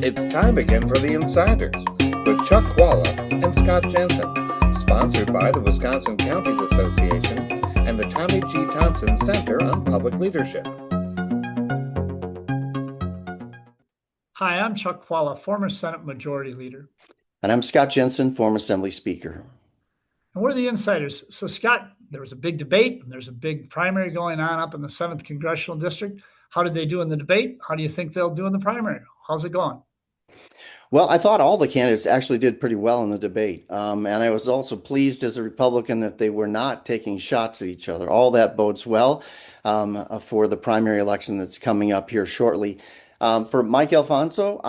It's time again for the Insiders with Chuck Chvala and Scott Jensen, sponsored by the Wisconsin Counties Association and the Tommy G. Thompson Center on Public Leadership. Hi, I'm Chuck Chvala, former Senate Majority Leader. And I'm Scott Jensen, former Assembly Speaker. And we're the Insiders. So, Scott, there was a big debate, and there's a big primary going on up in the 7th Congressional District. How did they do in the debate? How do you think they'll do in the primary? How's it going? Well, I thought all the candidates actually did pretty well in the debate. And I was also pleased as a Republican that they were not taking shots at each other. All that bodes well for the primary election that's coming up here shortly. For Mike Alfonso,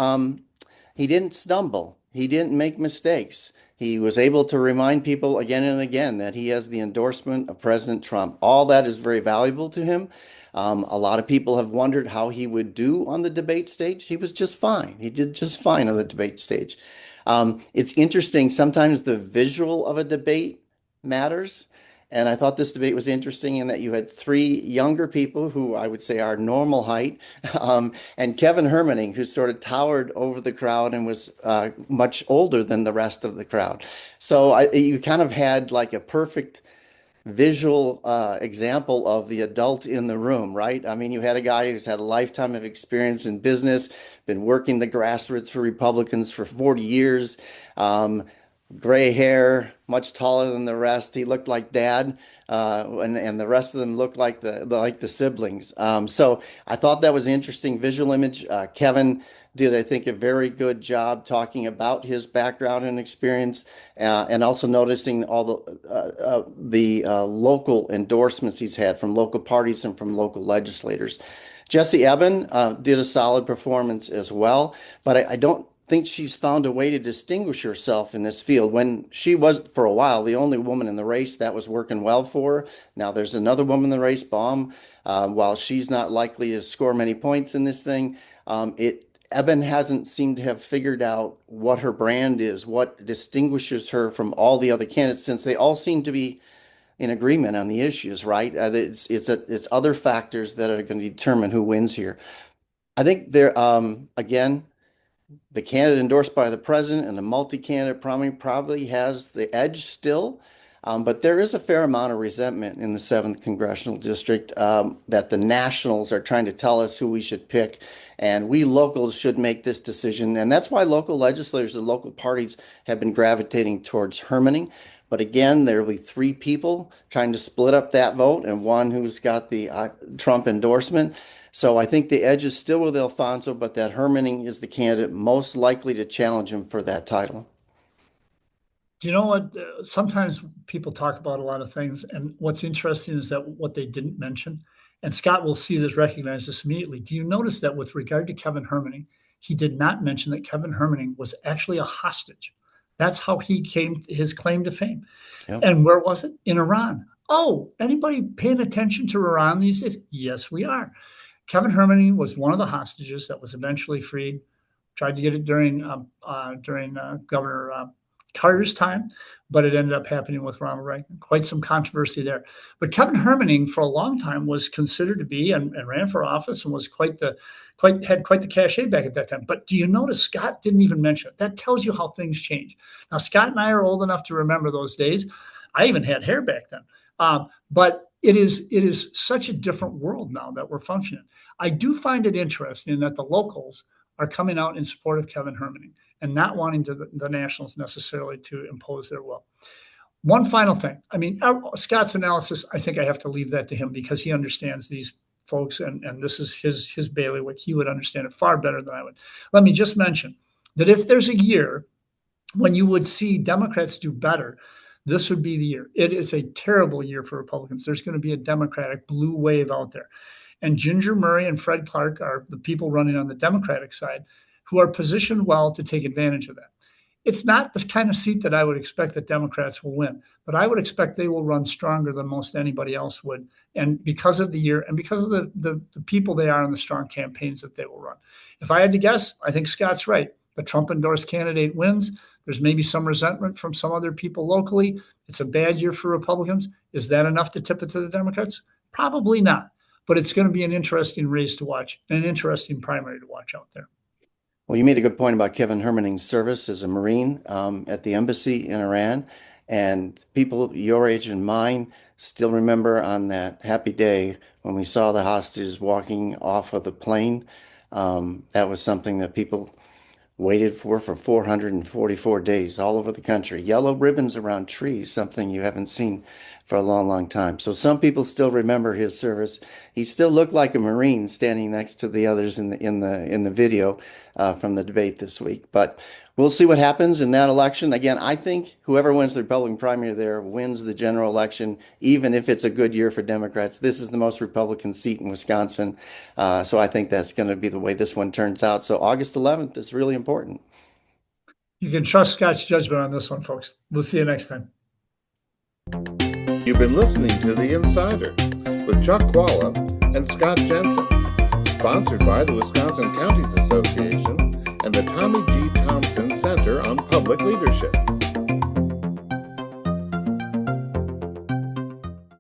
he didn't stumble. He didn't make mistakes. He was able to remind people again and again that he has the endorsement of President Trump. All that is very valuable to him. A lot of people have wondered how he would do on the debate stage. He was just fine. He did just fine on the debate stage. It's interesting. Sometimes the visual of a debate matters. And I thought this debate was interesting in that you had three younger people who I would say are normal height, and Kevin Hermaning, who sort of towered over the crowd and was much older than the rest of the crowd. So you kind of had like a perfect visual example of the adult in the room, right? I mean, you had a guy who's had a lifetime of experience in business, been working the grassroots for Republicans for 40 years, gray hair, much taller than the rest. He looked like dad, and the rest of them looked like the siblings. So I thought that was an interesting visual image. Kevin did, I think, a very good job talking about his background and experience, and also noticing all the local endorsements he's had from local parties and from local legislators. Jessie Eben did a solid performance as well, but I don't think she's found a way to distinguish herself in this field. When she was, for a while, the only woman in the race, that was working well for her. Now there's another woman in the race, Baum. While she's not likely to score many points in this thing, Eben hasn't seemed to have figured out what her brand is, what distinguishes her from all the other candidates, since they all seem to be in agreement on the issues, right? It's other factors that are going to determine who wins here. I think there, again, the candidate endorsed by the president and the multi-candidate probably has the edge still, but there is a fair amount of resentment in the 7th Congressional District that the nationals are trying to tell us who we should pick, and we locals should make this decision. And that's why local legislators and local parties have been gravitating towards Hermaning. But again, there will be three people trying to split up that vote and one who's got the Trump endorsement. So I think the edge is still with Alfonso, but that Hermaning is the candidate most likely to challenge him for that title. Do you know what? Sometimes people talk about a lot of things, and what's interesting is that what they didn't mention, and Scott will see this, recognize this immediately. Do you notice that with regard to Kevin Hermaning, he did not mention that Kevin Hermaning was actually a hostage? That's how he came to his claim to fame. Yep. And where was it? In Iran. Oh, anybody paying attention to Iran these days? Yes, we are. Kevin Hermaning was one of the hostages that was eventually freed. Tried to get it during Governor Carter's time, but it ended up happening with Ronald Reagan. Quite some controversy there. But Kevin Hermaning, for a long time, was considered to be and ran for office and was had quite the cachet back at that time. But do you notice Scott didn't even mention it? That tells you how things change. Now, Scott and I are old enough to remember those days. I even had hair back then. But it is such a different world now that we're functioning. I do find it interesting that the locals are coming out in support of Kevin Hermaning and not wanting the nationals necessarily to impose their will. One final thing. I mean, Scott's analysis, I think I have to leave that to him because he understands these folks, and this is his bailiwick. He would understand it far better than I would. Let me just mention that if there's a year when you would see Democrats do better, this would be the year. It is a terrible year for Republicans. There's going to be a Democratic blue wave out there. And Ginger Murray and Fred Clark are the people running on the Democratic side who are positioned well to take advantage of that. It's not the kind of seat that I would expect that Democrats will win, but I would expect they will run stronger than most anybody else would. And because of the year and because of the people they are and the strong campaigns that they will run. If I had to guess, I think Scott's right. The Trump endorsed candidate wins. There's maybe some resentment from some other people locally. It's a bad year for Republicans. Is that enough to tip it to the Democrats? Probably not. but it's going to be an interesting race to watch, an interesting primary to watch out there. Well, you made a good point about Kevin Hermaning's service as a Marine at the embassy in Iran. And people your age and mine still remember on that happy day when we saw the hostages walking off of the plane. That was something that people waited for 444 days all over the country. Yellow ribbons around trees, something you haven't seen for a long, long time. So some people still remember his service. He still looked like a Marine standing next to the others in the video from the debate this week. But we'll see what happens in that election. Again, I think whoever wins the Republican primary there wins the general election, even if it's a good year for Democrats. This is the most Republican seat in Wisconsin. So I think that's going to be the way this one turns out. So August 11th is really important. You can trust Scott's judgment on this one, folks. We'll see you next time. You've been listening to The Insider with Chuck Chvala and Scott Jensen, sponsored by the Wisconsin Counties Association and the Tommy G. Thompson Center on Public Leadership.